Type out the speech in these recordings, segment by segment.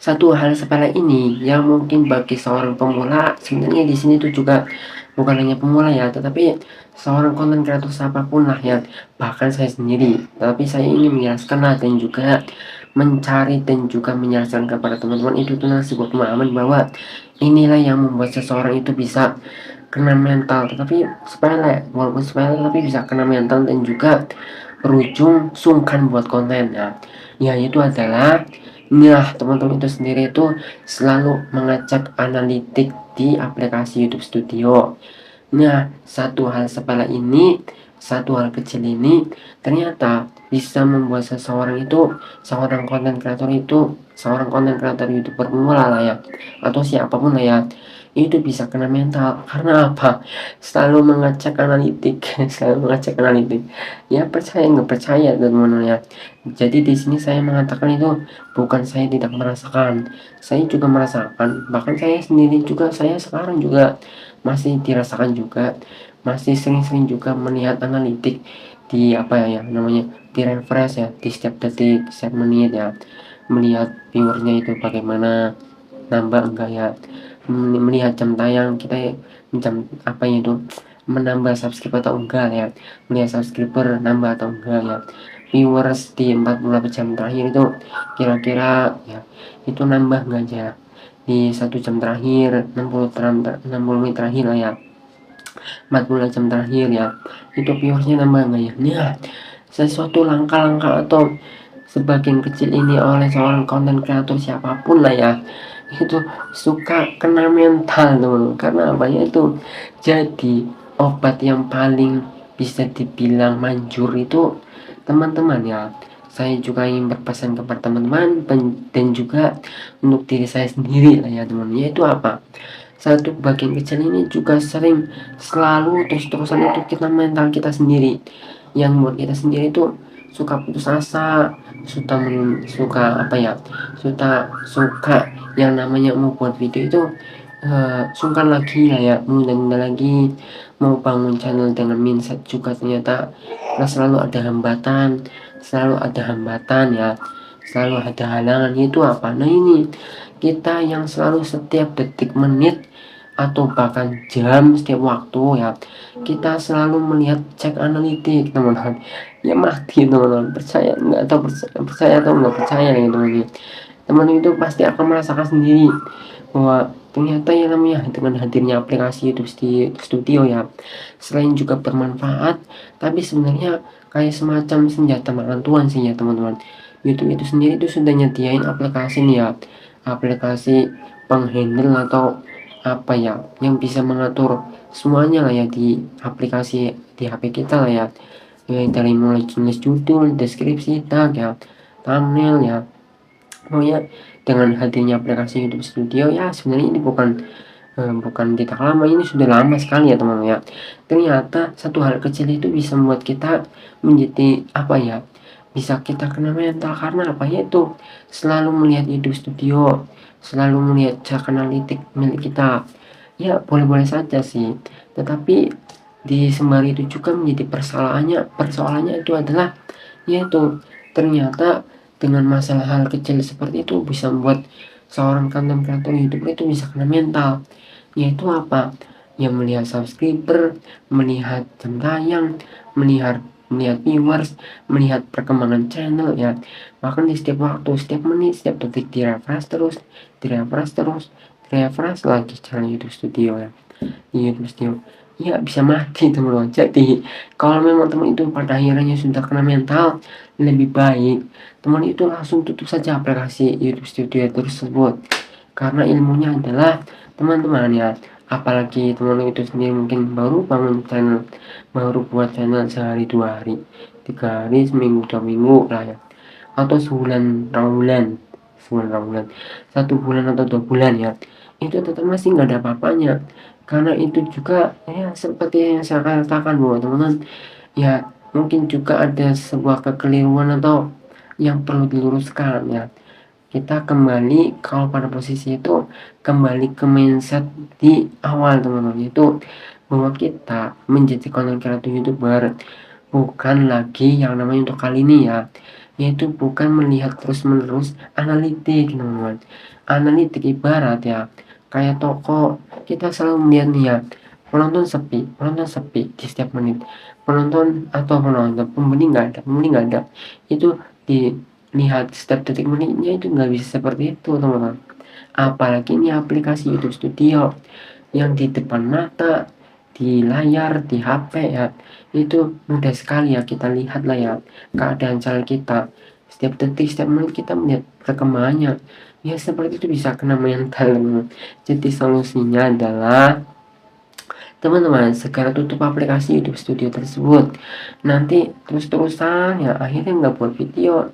Satu hal sepele ini yang mungkin bagi seorang pemula, sebenarnya di sini tuh juga bukan hanya pemula ya, tetapi seorang konten kreator siapapun lah ya, bahkan saya sendiri. Tapi saya ingin menjelaskan lah dan juga mencari dan juga menjelaskan kepada teman-teman itu tentang sebuah pemahaman bahwa inilah yang membuat seseorang itu bisa kena mental, tetapi sepele, walaupun sepele tapi bisa kena mental dan juga berujung sungkan buat konten ya. Ya itu adalah, nah, teman-teman itu sendiri itu selalu mengecek analitik di aplikasi YouTube Studio. Nah, satu hal sepele ini, satu hal kecil ini ternyata bisa membuat seorang konten kreator YouTube pemula lah ya, atau siapapun lah ya, itu bisa kena mental. Karena apa? Selalu mengecek analitik, selalu mengecek analitik. Ya percaya nggak percaya teman-teman ya. Jadi di sini saya mengatakan itu bukan saya tidak merasakan, saya juga merasakan. Bahkan saya sendiri juga, saya sekarang juga masih dirasakan juga, masih sering-sering juga melihat analitik di apa ya namanya, di refresh ya, di setiap detik, setiap menit ya, melihat viewernya itu bagaimana, nambah enggak ya, melihat jam tayang kita, jam apa itu, menambah subscriber atau enggak ya, melihat subscriber nambah atau enggak ya, viewers di 48 jam terakhir itu kira-kira ya itu nambah enggak ya, di 1 jam terakhir, 60 menit terakhir lah ya, 40 jam terakhir ya, itu viewersnya nambah enggak ya. Nah, sesuatu langkah-langkah atau sebagian kecil ini oleh seorang konten kreator siapapun lah ya, itu suka kena mental teman, karena apa ya itu jadi obat yang paling bisa dibilang manjur itu teman-teman ya. Saya juga ingin berpesan kepada teman-teman dan juga untuk diri saya sendiri lah ya teman, yaitu apa, satu bagian kecil ini juga selalu terus-terusan itu kita mental kita sendiri, yang buat kita sendiri itu suka putus asa, suka apa ya, suka yang namanya mau buat video itu sungkan lagi lah ya, menunda lagi, mau bangun channel dengan mindset juga ternyata selalu ada hambatan ya, selalu ada halangan. Itu apa, nah ini kita yang selalu setiap detik, menit, atau bahkan jam, setiap waktu ya, kita selalu melihat, cek analitik teman-teman. Ya mati teman-teman, percaya nggak, atau percaya atau nggak percaya ya teman-teman, teman itu pasti akan merasakan sendiri bahwa ternyata yang namanya dengan hadirnya aplikasi YouTube Studio ya, selain juga bermanfaat, tapi sebenarnya kayak semacam senjata makan tuan sih ya teman-teman. YouTube itu sendiri itu sudah nyediain aplikasi nih ya, aplikasi penghandle atau apa ya, yang bisa mengatur semuanya lah ya di aplikasi di HP kita lah ya, dari mulai tulis judul, deskripsi, tag ya, thumbnail ya. Oh ya, dengan hadirnya aplikasi YouTube Studio ya, sebenarnya ini bukan tidak lama, ini sudah lama sekali ya teman-teman ya. Ternyata satu hal kecil itu bisa membuat kita menjadi apa ya, bisa kita kena mental. Karena apa, yaitu selalu melihat YouTube Studio, selalu melihat cek analitik milik kita. Ya boleh-boleh saja sih, tetapi di sembari itu juga menjadi persoalannya itu adalah, yaitu ternyata dengan masalah hal kecil seperti itu bisa membuat seorang konten kreator YouTube itu bisa kena mental. Yaitu apa, yang melihat subscriber, melihat jam tayang, melihat melihat viewers, melihat perkembangan channel ya, bahkan di setiap waktu, setiap menit, setiap detik, di refresh lagi channel YouTube Studio ya, YouTube Studio ya, bisa mati teman-teman. Jadi kalau memang teman itu pada akhirnya sudah kena mental, lebih baik teman itu langsung tutup saja aplikasi YouTube Studio tersebut, karena ilmunya adalah teman-teman ya, apalagi teman itu sendiri mungkin baru bangun channel, baru buat channel sehari, 2 hari, 3 hari, seminggu, 2 minggu lah ya, atau sebulan 1 bulan atau 2 bulan ya, itu tetap masih nggak ada apa-apanya. Karena itu juga ya seperti yang saya katakan bahwa teman-teman ya, mungkin juga ada sebuah kekeliruan atau yang perlu diluruskan ya. Kita kembali, kalau pada posisi itu kembali ke mindset di awal teman-teman, itu bahwa kita menjadi konten kreator YouTuber bukan lagi yang namanya untuk kali ini ya, yaitu bukan melihat terus-menerus analitik, teman-teman. Analitik ibarat ya, kayak toko, kita selalu melihat nih ya, penonton sepi di setiap menit, pembeli nggak ada, itu dilihat setiap detik menitnya itu nggak bisa seperti itu, teman-teman. Apalagi ini aplikasi YouTube Studio yang di depan mata, di layar, di HP ya, itu mudah sekali ya kita lihat lah ya keadaan channel kita. Setiap detik, setiap menit kita melihat perkembangannya. Ya seperti itu bisa kena mental. Jadi solusinya adalah teman-teman segera tutup aplikasi YouTube Studio tersebut. Nanti terus-terusan ya akhirnya nggak buat video,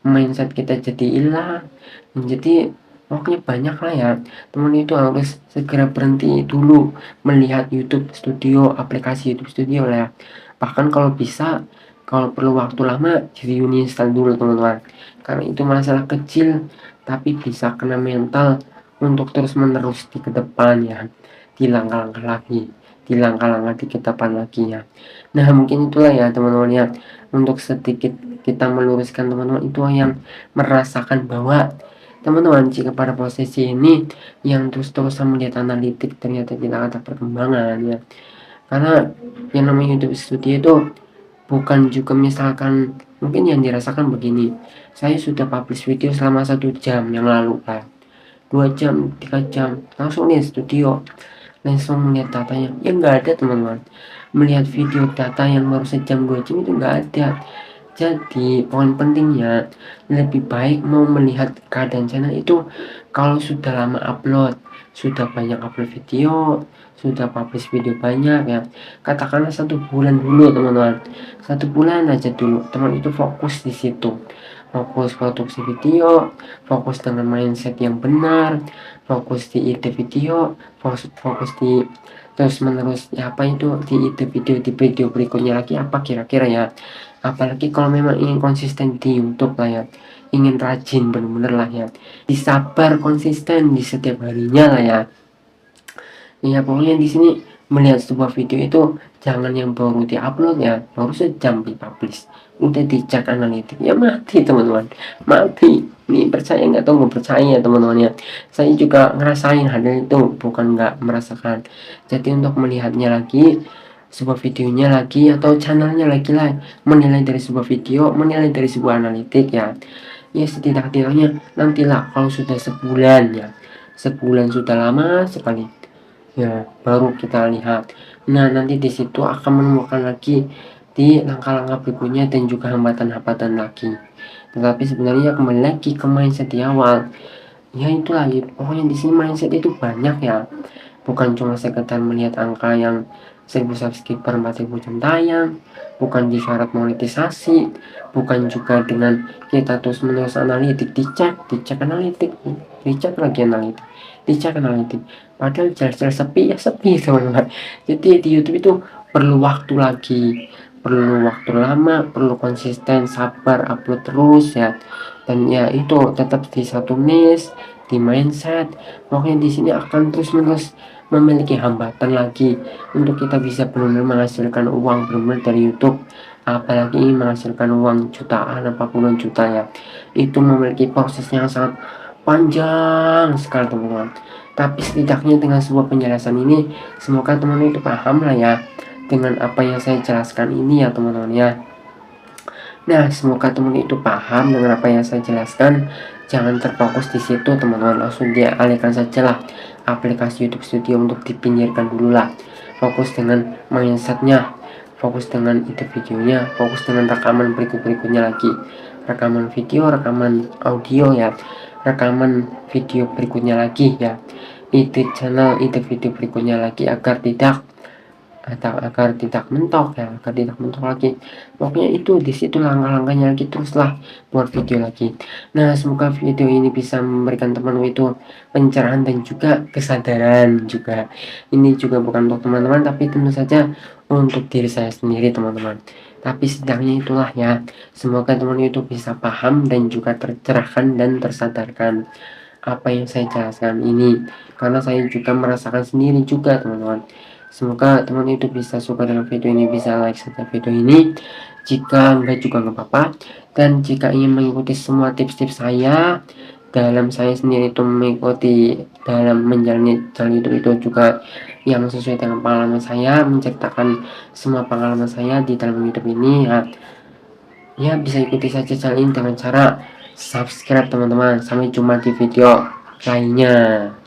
mindset kita jadi hilang. Jadi pokoknya banyak lah ya, teman itu harus segera berhenti dulu melihat YouTube Studio, aplikasi YouTube Studio lah ya. Bahkan kalau bisa, kalau perlu waktu lama jadi uninstall dulu teman-teman, karena itu masalah kecil tapi bisa kena mental untuk terus menerus di ke depan ya, di langkah-langkah di ke depan lagi ya. Nah mungkin itulah ya teman-teman ya, untuk sedikit kita meluruskan teman-teman itu yang merasakan bahwa teman-teman jika pada posisi ini yang terus-terusan melihat analitik ternyata tidak ada perkembangan ya, karena yang namanya YouTube Studio itu bukan juga misalkan mungkin yang dirasakan begini, saya sudah publish video selama 1 jam yang lalu lah, 2 jam 3 jam langsung nih studio, langsung melihat datanya ya nggak ada teman-teman. Melihat video data yang baru sejam 2 jam itu nggak ada. Jadi poin pentingnya lebih baik mau melihat keadaan channel itu kalau sudah lama upload, sudah banyak upload video, sudah publish video banyak ya, katakanlah 1 bulan dulu teman-teman, 1 bulan aja dulu teman itu fokus di situ, fokus produksi video, fokus dengan mindset yang benar, fokus di ide video, fokus di terus menerus ya, apa itu di ide video, di video berikutnya lagi apa kira-kira ya. Apalagi kalau memang ingin konsisten di YouTube lah ya, ingin rajin bener-bener lah ya, disabar konsisten di setiap harinya lah ya. Ya pokoknya di sini melihat sebuah video itu jangan yang baru diupload ya, baru sejam dipublish udah dicek analitik ya mati teman-teman, mati. Ini percaya nggak tahu nggak percaya teman-teman ya, saya juga ngerasain hal itu, bukan nggak merasakan. Jadi untuk melihatnya lagi sebuah videonya lagi atau channelnya lagi lah, menilai dari sebuah video, menilai dari sebuah analitik ya, ya setidak-tidaknya nantilah kalau sudah sebulan ya, sebulan sudah lama sekali ya baru kita lihat. Nah nanti di situ akan menemukan lagi di langkah-langkah berikutnya dan juga hambatan-hambatan lagi. Tetapi sebenarnya kembali lagi ke mindset di awal. Ya itulah ya, pokoknya di sini mindset itu banyak ya. Bukan cuma sekedar melihat angka yang 1000 subscriber 4000 jam tayang, bukan di syarat monetisasi, bukan juga dengan kita terus menerus analitik, dicek analitik, dicek analitik, padahal jelas-jelas sepi ya sepi teman-teman. Jadi di YouTube itu perlu waktu lagi, perlu waktu lama, perlu konsisten, sabar, upload terus ya, dan ya itu tetap di satu niche, di mindset. Pokoknya di sini akan terus menerus memiliki hambatan lagi untuk kita bisa benar-benar menghasilkan uang benar-benar dari YouTube. Apalagi ingin menghasilkan uang jutaan apa puluhan juta ya, itu memiliki proses yang sangat panjang sekali teman-teman. Tapi setidaknya dengan sebuah penjelasan ini semoga teman-teman itu paham lah ya dengan apa yang saya jelaskan ini ya teman-teman ya. Nah semoga teman itu paham dengan apa yang saya jelaskan. Jangan terfokus di situ teman-teman, langsung dialihkan sajalah aplikasi YouTube Studio untuk dipinggirkan dulu lah. Fokus dengan mindsetnya, fokus dengan ide videonya, fokus dengan rekaman berikutnya lagi, rekaman video, rekaman audio ya, rekaman video berikutnya lagi ya, ide channel, ide video berikutnya lagi agar tidak mentok ya, agar tidak mentok lagi. Pokoknya itu di situ langkah-langkahnya lagi, teruslah buat video lagi. Nah semoga video ini bisa memberikan teman itu pencerahan dan juga kesadaran juga. Ini juga bukan untuk teman-teman tapi tentu saja untuk diri saya sendiri teman-teman. Tapi setidaknya itulah ya, semoga teman itu bisa paham dan juga tercerahkan dan tersadarkan apa yang saya jelaskan ini, karena saya juga merasakan sendiri juga teman-teman. Semoga teman itu bisa suka dengan video ini, bisa like saja video ini jika enggak juga nggak apa-apa. Dan jika ingin mengikuti semua tips-tips saya dalam saya sendiri itu mengikuti dalam menjalani jalan hidup itu juga yang sesuai dengan pengalaman saya, menceritakan semua pengalaman saya di dalam hidup ini ya bisa ikuti saja channel ini dengan cara subscribe teman-teman. Sampai jumpa di video lainnya.